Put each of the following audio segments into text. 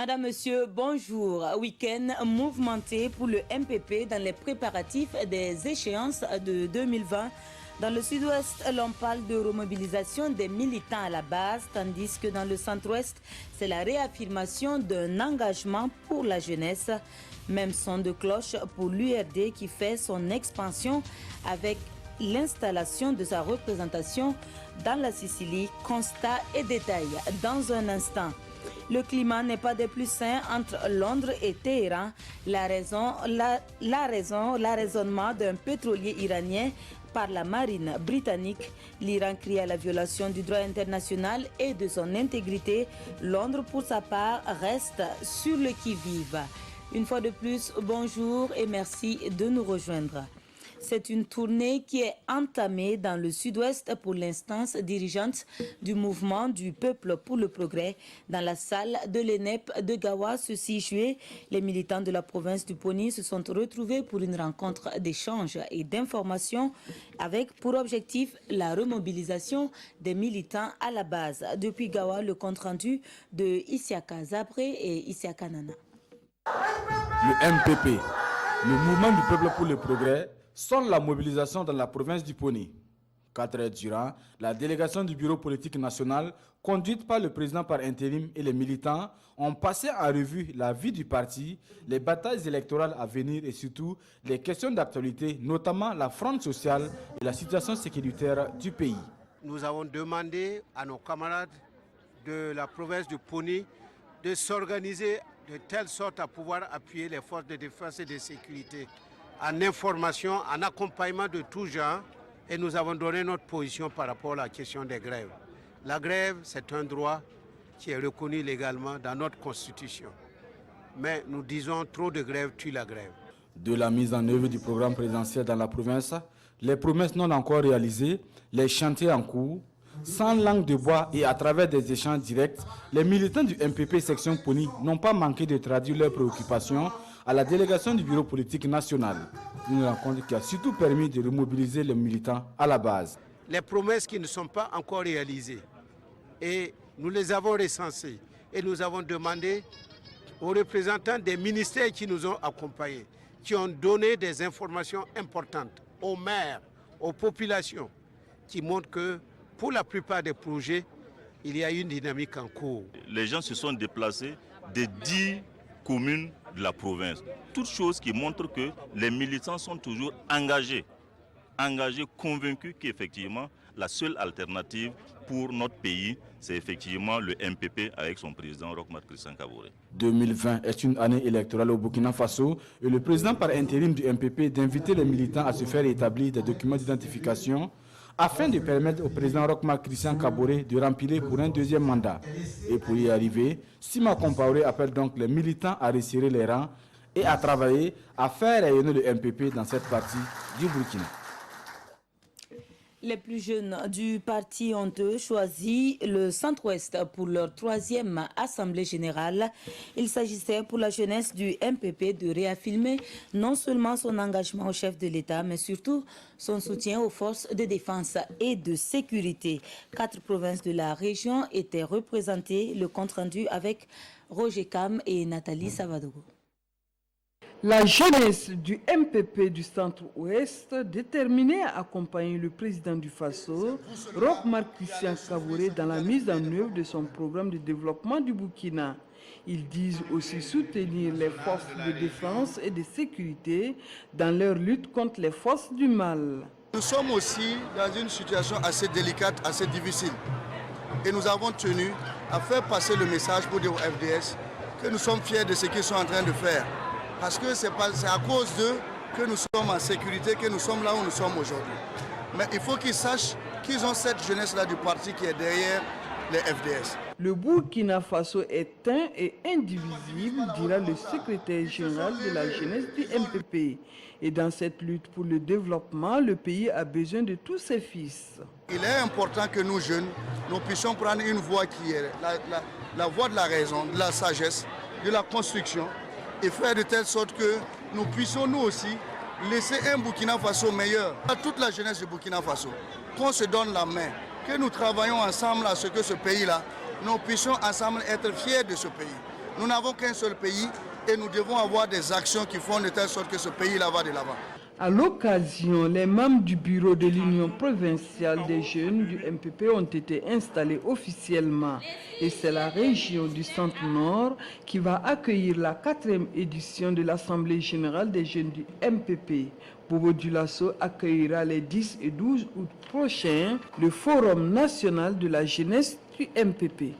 Madame, Monsieur, bonjour. Week-end mouvementé pour le MPP dans les préparatifs des échéances de 2020. Dans le sud-ouest, l'on parle de remobilisation des militants à la base, tandis que dans le centre-ouest, c'est la réaffirmation d'un engagement pour la jeunesse. Même son de cloche pour l'URD qui fait son expansion avec l'installation de sa représentation dans la Sicile. Constat et détails dans un instant. Le climat n'est pas des plus sains entre Londres et Téhéran. La raisonnement d'un pétrolier iranien par la marine britannique. L'Iran crie à la violation du droit international et de son intégrité. Londres, pour sa part, reste sur le qui-vive. Une fois de plus, bonjour et merci de nous rejoindre. C'est une tournée qui est entamée dans le sud-ouest pour l'instance dirigeante du mouvement du peuple pour le progrès. Dans la salle de l'ENEP de Gawa, ce 6 juillet, les militants de la province du Poni se sont retrouvés pour une rencontre d'échange et d'information avec pour objectif la remobilisation des militants à la base. Depuis Gawa, le compte-rendu de Isiaka Zabré et Isiaka Nana. Le MPP, le mouvement du peuple pour le progrès, sonne la mobilisation dans la province du Poni. 4 heures durant, la délégation du bureau politique national, conduite par le président par intérim et les militants, ont passé en revue la vie du parti, les batailles électorales à venir et surtout les questions d'actualité, notamment la fronde sociale et la situation sécuritaire du pays. Nous avons demandé à nos camarades de la province du Poni de s'organiser de telle sorte à pouvoir appuyer les forces de défense et de sécurité en information, en accompagnement de tout genre, et nous avons donné notre position par rapport à la question des grèves. La grève, c'est un droit qui est reconnu légalement dans notre constitution. Mais nous disons trop de grèves tue la grève. De la mise en œuvre du programme présidentiel dans la province, les promesses non encore réalisées, les chantiers en cours, sans langue de bois et à travers des échanges directs, les militants du MPP section Poni n'ont pas manqué de traduire leurs préoccupations à la délégation du bureau politique national. Une rencontre qui a surtout permis de remobiliser les militants à la base. Les promesses qui ne sont pas encore réalisées, et nous les avons recensées, et nous avons demandé aux représentants des ministères qui nous ont accompagnés, qui ont donné des informations importantes aux maires, aux populations, qui montrent que pour la plupart des projets, il y a une dynamique en cours. Les gens se sont déplacés de 10 communes de la province. Toutes choses qui montrent que les militants sont toujours engagés, convaincus qu'effectivement, la seule alternative pour notre pays, c'est effectivement le MPP avec son président Roch-Marc Christian Kaboré. 2020 est une année électorale au Burkina Faso et le président par intérim du MPP d'inviter les militants à se faire établir des documents d'identification afin de permettre au président Roch-Marc Christian Kaboré de remplir pour un deuxième mandat. Et pour y arriver, Sima Compaoré appelle donc les militants à resserrer les rangs et à travailler à faire rayonner le MPP dans cette partie du Burkina. Les plus jeunes du parti ont choisi le centre-ouest pour leur 3e assemblée générale. Il s'agissait pour la jeunesse du MPP de réaffirmer non seulement son engagement au chef de l'État, mais surtout son soutien aux forces de défense et de sécurité. 4 provinces de la région étaient représentées. Le compte-rendu avec Roger Cam et Nathalie Savadogo. La jeunesse du MPP du centre-ouest, déterminée à accompagner le président du Faso, Roch-Marc Christian Kaboré, dans la mise en œuvre de son programme de développement du Burkina. Ils disent aussi soutenir les forces de défense et de sécurité dans leur lutte contre les forces du mal. Nous sommes aussi dans une situation assez délicate, assez difficile. Et nous avons tenu à faire passer le message pour dire au FDS que nous sommes fiers de ce qu'ils sont en train de faire. Parce que c'est à cause d'eux que nous sommes en sécurité, que nous sommes là où nous sommes aujourd'hui. Mais il faut qu'ils sachent qu'ils ont cette jeunesse-là du parti qui est derrière les FDS. Le Burkina Faso est un et indivisible, dira le secrétaire général de la jeunesse du MPP. Et dans cette lutte pour le développement, le pays a besoin de tous ses fils. Il est important que nous jeunes, nous puissions prendre une voie qui est la voie de la raison, de la sagesse, de la construction, et faire de telle sorte que nous puissions nous aussi laisser un Burkina Faso meilleur. À toute la jeunesse du Burkina Faso, qu'on se donne la main, que nous travaillons ensemble à ce que ce pays-là, nous puissions ensemble être fiers de ce pays. Nous n'avons qu'un seul pays et nous devons avoir des actions qui font de telle sorte que ce pays-là va de l'avant. À l'occasion, les membres du bureau de l'Union provinciale des jeunes du MPP ont été installés officiellement et c'est la région du Centre-Nord qui va accueillir la 4e édition de l'Assemblée générale des jeunes du MPP. Bobo Dioulasso accueillera les 10 et 12 août prochains le Forum national de la jeunesse du MPP.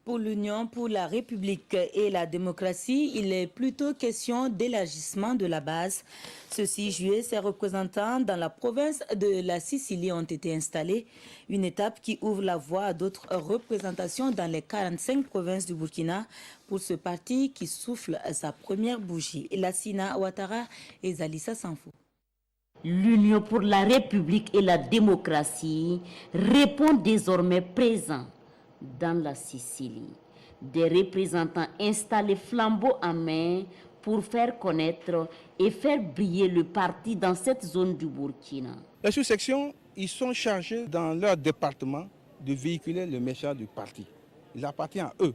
Pour l'Union pour la République et la démocratie, il est plutôt question d'élargissement de la base. Ce 6 juillet, ses représentants dans la province de la Sicile ont été installés. Une étape qui ouvre la voie à d'autres représentations dans les 45 provinces du Burkina pour ce parti qui souffle sa première bougie. Lassina Ouattara et Zalissa Sanfou. L'Union pour la République et la démocratie répond désormais présent dans la Sicile. Des représentants installés flambeau en main pour faire connaître et faire briller le parti dans cette zone du Burkina. Les sous-sections, ils sont chargés dans leur département de véhiculer le message du parti. Il appartient à eux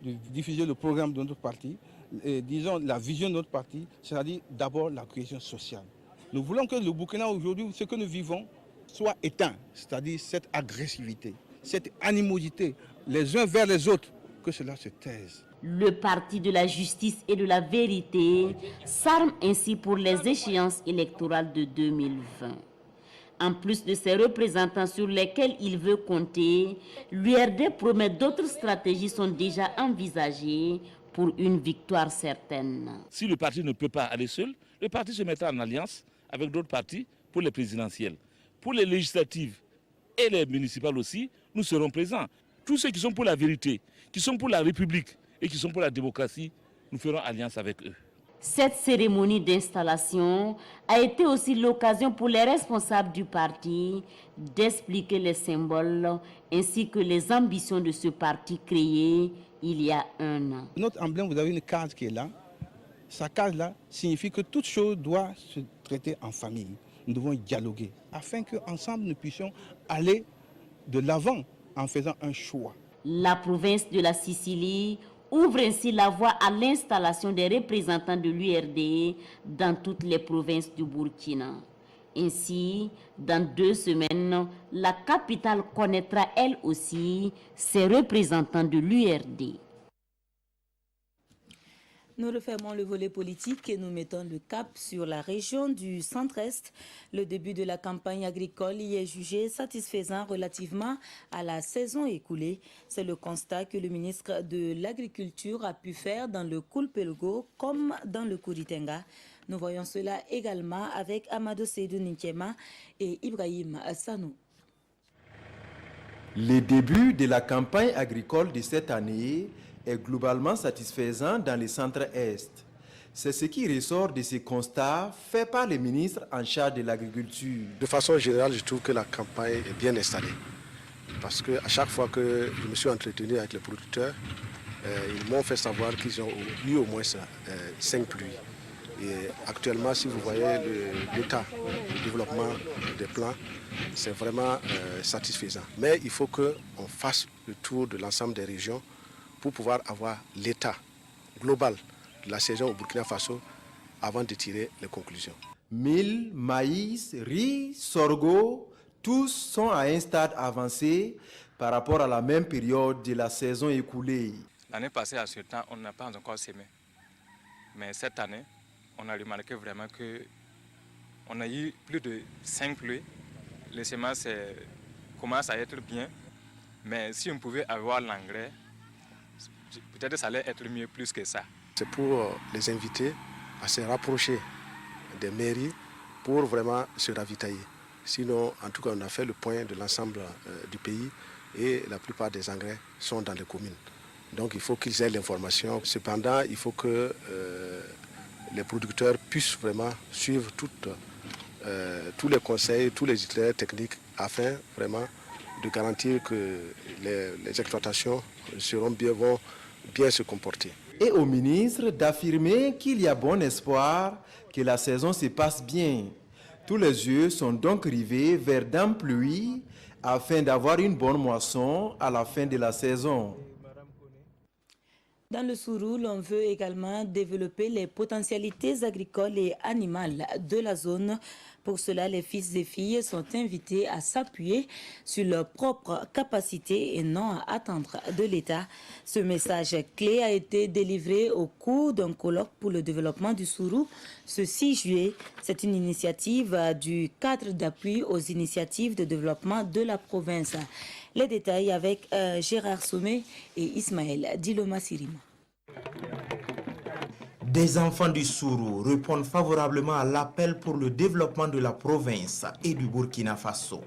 de diffuser le programme de notre parti, et, disons la vision de notre parti, c'est-à-dire d'abord la cohésion sociale. Nous voulons que le Burkina aujourd'hui, ce que nous vivons, soit éteint, c'est-à-dire cette agressivité, cette animosité les uns vers les autres, que cela se taise. Le parti de la justice et de la vérité s'arme ainsi pour les échéances électorales de 2020. En plus de ses représentants sur lesquels il veut compter, l'URD promet d'autres stratégies sont déjà envisagées pour une victoire certaine. Si le parti ne peut pas aller seul, le parti se mettra en alliance avec d'autres partis pour les présidentielles. Pour les législatives et les municipales aussi, nous serons présents. Tous ceux qui sont pour la vérité, qui sont pour la République et qui sont pour la démocratie, nous ferons alliance avec eux. Cette cérémonie d'installation a été aussi l'occasion pour les responsables du parti d'expliquer les symboles ainsi que les ambitions de ce parti créé il y a 1 an. Notre emblème, vous avez une case qui est là. Sa case-là signifie que toute chose doit se traiter en famille. Nous devons dialoguer afin qu'ensemble nous puissions aller de l'avant en faisant un choix. La province de la Sicile ouvre ainsi la voie à l'installation des représentants de l'URD dans toutes les provinces du Burkina. Ainsi, dans 2 semaines, la capitale connaîtra elle aussi ses représentants de l'URD. Nous refermons le volet politique et nous mettons le cap sur la région du centre-est. Le début de la campagne agricole y est jugé satisfaisant relativement à la saison écoulée. C'est le constat que le ministre de l'Agriculture a pu faire dans le Koulpelgo comme dans le Kouritenga. Nous voyons cela également avec Amadou Seydou Ninkema et Ibrahim Sanou. Le début de la campagne agricole de cette année est globalement satisfaisant dans le centre-est. C'est ce qui ressort de ces constats faits par les ministres en charge de l'agriculture. De façon générale, je trouve que la campagne est bien installée. Parce qu'à chaque fois que je me suis entretenu avec les producteurs, ils m'ont fait savoir qu'ils ont eu au moins 5 pluies. Et actuellement, si vous voyez l'état du développement des plants, c'est vraiment satisfaisant. Mais il faut qu'on fasse le tour de l'ensemble des régions pour pouvoir avoir l'état global de la saison au Burkina Faso avant de tirer les conclusions. Mil, maïs, riz, sorgho, tous sont à un stade avancé par rapport à la même période de la saison écoulée. L'année passée, à ce temps, on n'a pas encore semé. Mais cette année, on a remarqué vraiment qu'on a eu plus de 5 pluies. Les semences commencent à être bien. Mais si on pouvait avoir l'engrais, peut-être ça allait être mieux plus que ça. C'est pour les inviter à se rapprocher des mairies pour vraiment se ravitailler. Sinon, en tout cas, on a fait le point de l'ensemble du pays et la plupart des engrais sont dans les communes. Donc il faut qu'ils aient l'information. Cependant, il faut que les producteurs puissent vraiment suivre tous les conseils, tous les itinéraires techniques afin vraiment de garantir que les exploitations vont bien se comporter. Et au ministre d'affirmer qu'il y a bon espoir que la saison se passe bien. Tous les yeux sont donc rivés vers d'âmes pluies afin d'avoir une bonne moisson à la fin de la saison. Dans le Sourou, l'on veut également développer les potentialités agricoles et animales de la zone. Pour cela, les fils et filles sont invités à s'appuyer sur leurs propres capacités et non à attendre de l'État. Ce message clé a été délivré au cours d'un colloque pour le développement du Sourou ce 6 juillet. C'est une initiative du cadre d'appui aux initiatives de développement de la province. Les détails avec Gérard Sommet et Ismaël Diloma Sirima. Des enfants du Sourou répondent favorablement à l'appel pour le développement de la province et du Burkina Faso.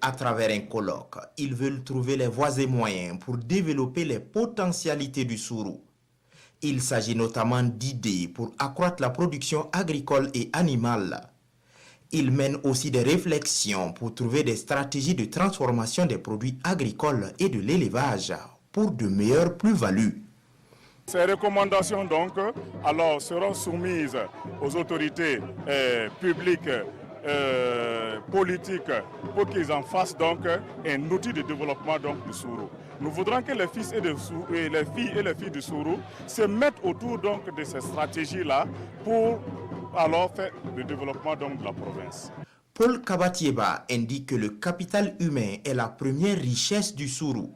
À travers un colloque, ils veulent trouver les voies et moyens pour développer les potentialités du Sourou. Il s'agit notamment d'idées pour accroître la production agricole et animale. Ils mènent aussi des réflexions pour trouver des stratégies de transformation des produits agricoles et de l'élevage pour de meilleures plus-values. Ces recommandations donc alors seront soumises aux autorités publiques, politiques, pour qu'ils en fassent donc un outil de développement donc, du Sourou. Nous voudrons que les fils et les filles du Sourou se mettent autour donc de ces stratégies-là pour alors faire le développement donc, de la province. Paul Kabatieba indique que le capital humain est la première richesse du Sourou.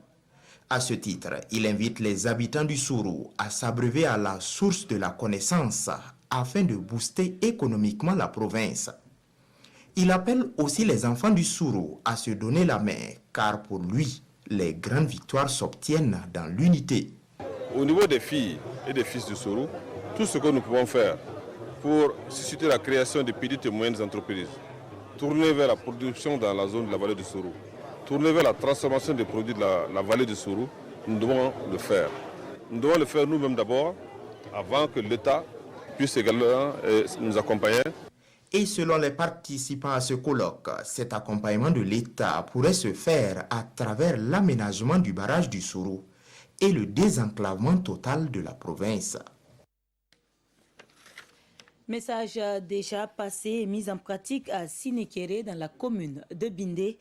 À ce titre, il invite les habitants du Sourou à s'abreuver à la source de la connaissance afin de booster économiquement la province. Il appelle aussi les enfants du Sourou à se donner la main, car pour lui, les grandes victoires s'obtiennent dans l'unité. Au niveau des filles et des fils du Sourou, tout ce que nous pouvons faire pour susciter la création de petites et moyennes entreprises, tourner vers la production dans la zone de la vallée du Sourou, tourner vers la transformation des produits de la vallée du Sourou, nous devons le faire. Nous devons le faire nous-mêmes d'abord, avant que l'État puisse également nous accompagner. Et selon les participants à ce colloque, cet accompagnement de l'État pourrait se faire à travers l'aménagement du barrage du Sourou et le désenclavement total de la province. Message déjà passé et mis en pratique à Sinikéré dans la commune de Bindé.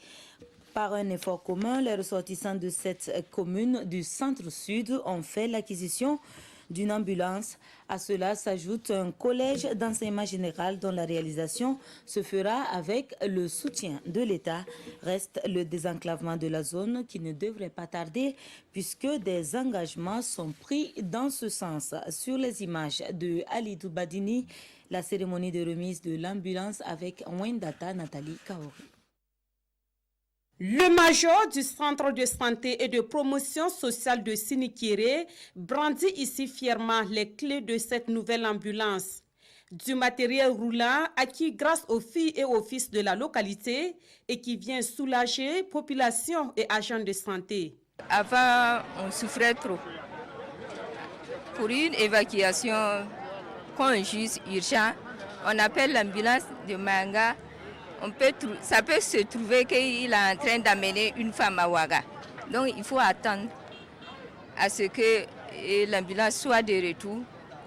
Par un effort commun, les ressortissants de cette commune du centre-sud ont fait l'acquisition d'une ambulance. À cela s'ajoute un collège d'enseignement général dont la réalisation se fera avec le soutien de l'État. Reste le désenclavement de la zone qui ne devrait pas tarder puisque des engagements sont pris dans ce sens. Sur les images de Alidou Badini, la cérémonie de remise de l'ambulance avec Wendata Nathalie Kaori. Le major du centre de santé et de promotion sociale de Sinikéré brandit ici fièrement les clés de cette nouvelle ambulance. Du matériel roulant acquis grâce aux filles et aux fils de la localité et qui vient soulager population et agents de santé. Avant, on souffrait trop. Pour une évacuation qu'on juge urgente, on appelle l'ambulance de Manga. Ça peut se trouver qu'il est en train d'amener une femme à Ouaga. Donc il faut attendre à ce que l'ambulance soit de retour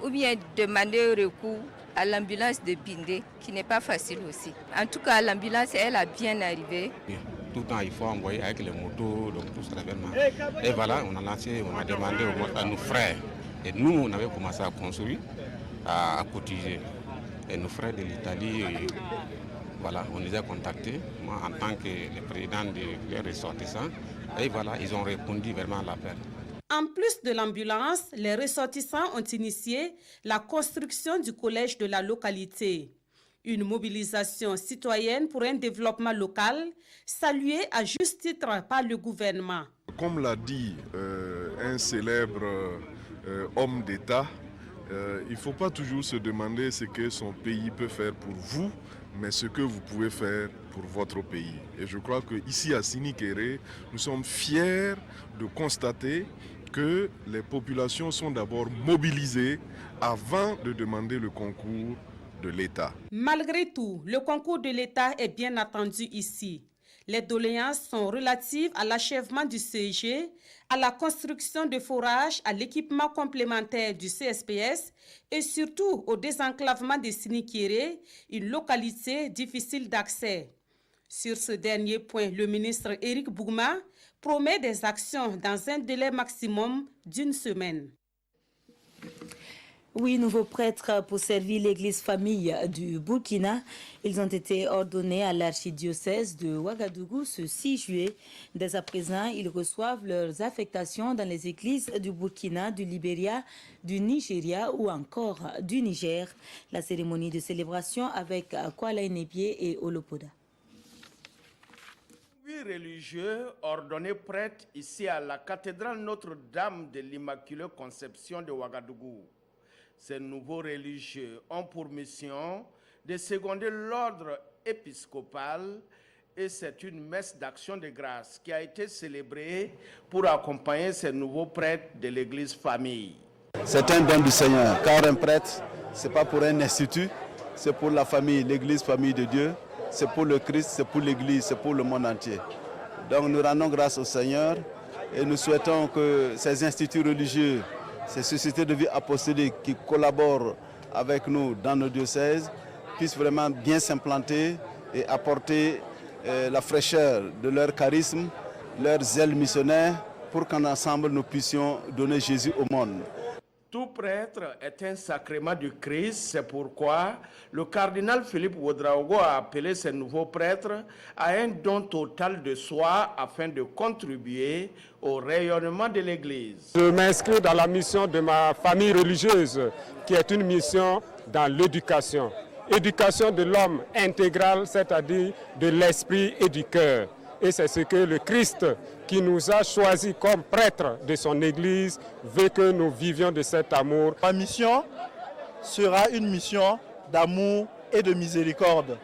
ou bien demander recours à l'ambulance de Bindé, qui n'est pas facile aussi. En tout cas, l'ambulance, elle a bien arrivé. Tout le temps, il faut envoyer avec les motos, donc tout ça. Et voilà, on a demandé à nos frères. Et nous, on avait commencé à construire, à cotiser. Et nos frères de l'Italie, voilà, on les a contactés, moi en tant que le président des ressortissants. Et voilà, ils ont répondu vraiment à l'appel. En plus de l'ambulance, les ressortissants ont initié la construction du collège de la localité. Une mobilisation citoyenne pour un développement local, saluée à juste titre par le gouvernement. Comme l'a dit un célèbre homme d'État, il ne faut pas toujours se demander ce que son pays peut faire pour vous, mais ce que vous pouvez faire pour votre pays. Et je crois qu'ici à Sinikéré, nous sommes fiers de constater que les populations sont d'abord mobilisées avant de demander le concours de l'État. Malgré tout, le concours de l'État est bien attendu ici. Les doléances sont relatives à l'achèvement du CEG, à la construction de forages, à l'équipement complémentaire du CSPS et surtout au désenclavement de Sinikéré, une localité difficile d'accès. Sur ce dernier point, le ministre Éric Bougma promet des actions dans un délai maximum d'une semaine. Oui, nouveaux prêtres pour servir l'église famille du Burkina. Ils ont été ordonnés à l'archidiocèse de Ouagadougou ce 6 juillet. Dès à présent, ils reçoivent leurs affectations dans les églises du Burkina, du Libéria, du Nigeria ou encore du Niger. La cérémonie de célébration avec Kuala Enebie et Olopoda. 8 religieux ordonnés prêtres ici à la cathédrale Notre-Dame de l'Immaculée Conception de Ouagadougou. Ces nouveaux religieux ont pour mission de seconder l'ordre épiscopal et c'est une messe d'action de grâce qui a été célébrée pour accompagner ces nouveaux prêtres de l'église famille. C'est un don du Seigneur, car un prêtre, ce n'est pas pour un institut, c'est pour la famille, l'église famille de Dieu, c'est pour le Christ, c'est pour l'église, c'est pour le monde entier. Donc nous rendons grâce au Seigneur et nous souhaitons que ces instituts religieux, ces sociétés de vie apostolique qui collaborent avec nous dans nos diocèses puissent vraiment bien s'implanter et apporter la fraîcheur de leur charisme, leur zèle missionnaire pour qu'ensemble nous puissions donner Jésus au monde. Tout prêtre est un sacrement du Christ, c'est pourquoi le cardinal Philippe Ouedraogo a appelé ces nouveaux prêtres à un don total de soi afin de contribuer au rayonnement de l'Église. Je m'inscris dans la mission de ma famille religieuse, qui est une mission dans l'éducation. Éducation de l'homme intégral, c'est-à-dire de l'esprit et du cœur. Et c'est ce que le Christ, qui nous a choisis comme prêtres de son Église, veut que nous vivions de cet amour. Ma mission sera une mission d'amour et de miséricorde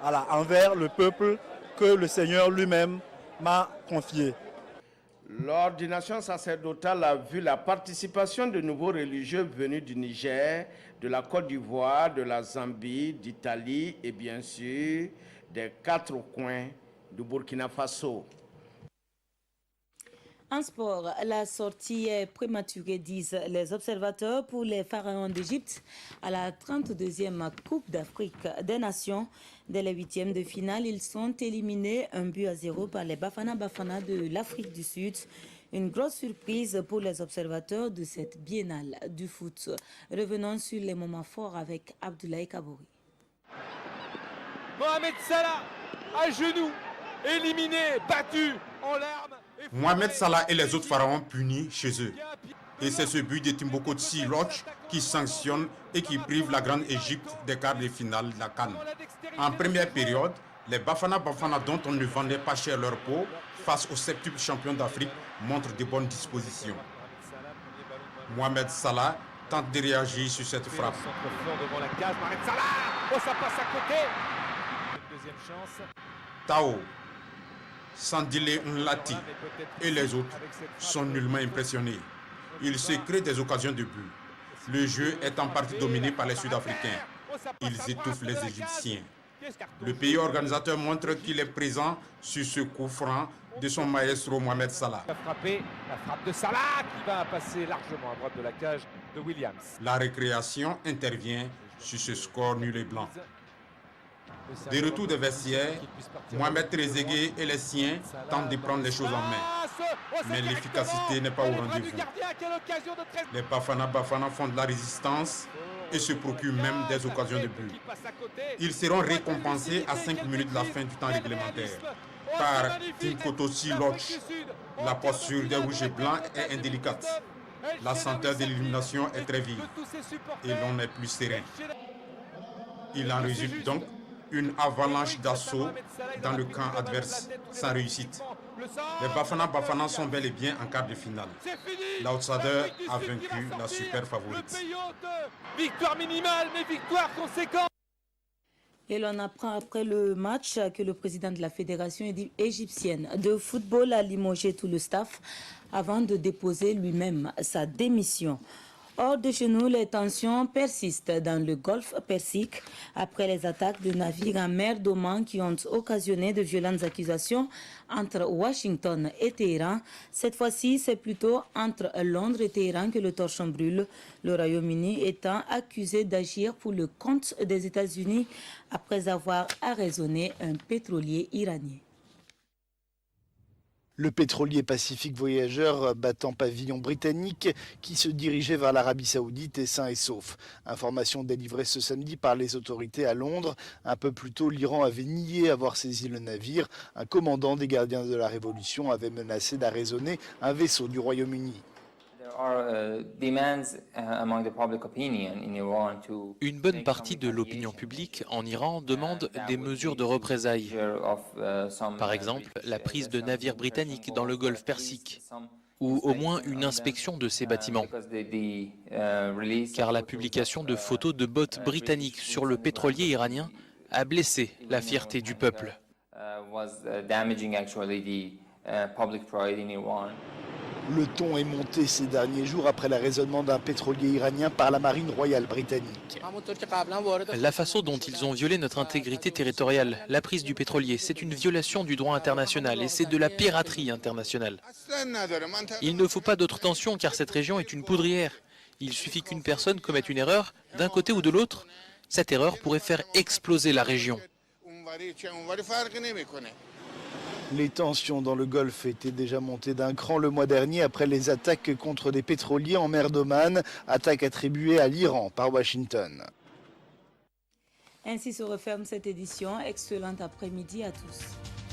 envers le peuple que le Seigneur lui-même m'a confié. L'ordination sacerdotale a vu la participation de nouveaux religieux venus du Niger, de la Côte d'Ivoire, de la Zambie, d'Italie et bien sûr des 4 coins du Burkina Faso. En sport, la sortie est prématurée, disent les observateurs, pour les pharaons d'Égypte à la 32e Coupe d'Afrique des Nations. Dès les 8e de finale, ils sont éliminés 1-0 par les Bafana Bafana de l'Afrique du Sud. Une grosse surprise pour les observateurs de cette biennale du foot. Revenons sur les moments forts avec Abdoulaye Kabouri. Mohamed Salah, à genoux, éliminé, battu, en larmes. Mohamed Salah et les autres pharaons punis chez eux. Et c'est ce but de Timboko Tsiloch qui sanctionne et qui prive la grande Égypte des quarts de finale de la CAN. En première période, les Bafana Bafana, dont on ne vendait pas cher leur peau, face aux septuples champions d'Afrique, montrent de bonnes dispositions. Mohamed Salah tente de réagir sur cette frappe. Devant la cage, Mohamed Salah, oh, ça passe à côté. Une deuxième chance. Tao, Sandile Nlati et les autres sont nullement impressionnés. Ils se créent des occasions de but. Le jeu est en partie dominé par les Sud-Africains. Ils étouffent les Égyptiens. Le pays organisateur montre qu'il est présent sur ce coup franc de son maestro Mohamed Salah. La frappe de Salah qui va passer largement à droite de la cage de Williams. La récréation intervient sur ce score nul et blanc. Des retours de vestiaires, Mohamed Trezeguet et les siens tentent de prendre les choses en main. Mais l'efficacité n'est pas au rendez-vous. Les Bafana Bafana font de la résistance et se procurent même des occasions de but. Ils seront récompensés à 5 minutes de la fin du temps réglementaire par Tinkoto Tsiloch. La posture des rouges et blancs est indélicate. La senteur de l'élimination est très vive et l'on est plus serein. Il en résulte donc une avalanche d'assaut dans le camp adverse sans réussite. Les Bafana Bafana sont bel et bien en quart de finale. L'outsider a vaincu la super favorite. Victoire minimale, mais victoire conséquente. Et l'on apprend après le match que le président de la fédération égyptienne de football a limogé tout le staff avant de déposer lui-même sa démission. Hors de chez nous, les tensions persistent dans le golfe Persique après les attaques de navires en mer d'Oman qui ont occasionné de violentes accusations entre Washington et Téhéran. Cette fois-ci, c'est plutôt entre Londres et Téhéran que le torchon brûle, le Royaume-Uni étant accusé d'agir pour le compte des États-Unis après avoir arraisonné un pétrolier iranien. Le pétrolier Pacifique Voyageur battant pavillon britannique qui se dirigeait vers l'Arabie Saoudite est sain et sauf. Information délivrée ce samedi par les autorités à Londres. Un peu plus tôt, l'Iran avait nié avoir saisi le navire. Un commandant des gardiens de la Révolution avait menacé d'arraisonner un vaisseau du Royaume-Uni. Une bonne partie de l'opinion publique en Iran demande des mesures de représailles. Par exemple, la prise de navires britanniques dans le golfe Persique, ou au moins une inspection de ces bâtiments. Car la publication de photos de bottes britanniques sur le pétrolier iranien a blessé la fierté du peuple. Le ton est monté ces derniers jours après l'arraisonnement d'un pétrolier iranien par la marine royale britannique. La façon dont ils ont violé notre intégrité territoriale, la prise du pétrolier, c'est une violation du droit international et c'est de la piraterie internationale. Il ne faut pas d'autres tensions car cette région est une poudrière. Il suffit qu'une personne commette une erreur, d'un côté ou de l'autre, cette erreur pourrait faire exploser la région. Les tensions dans le Golfe étaient déjà montées d'un cran le mois dernier après les attaques contre des pétroliers en mer d'Oman, attaques attribuées à l'Iran par Washington. Ainsi se referme cette édition. Excellent après-midi à tous.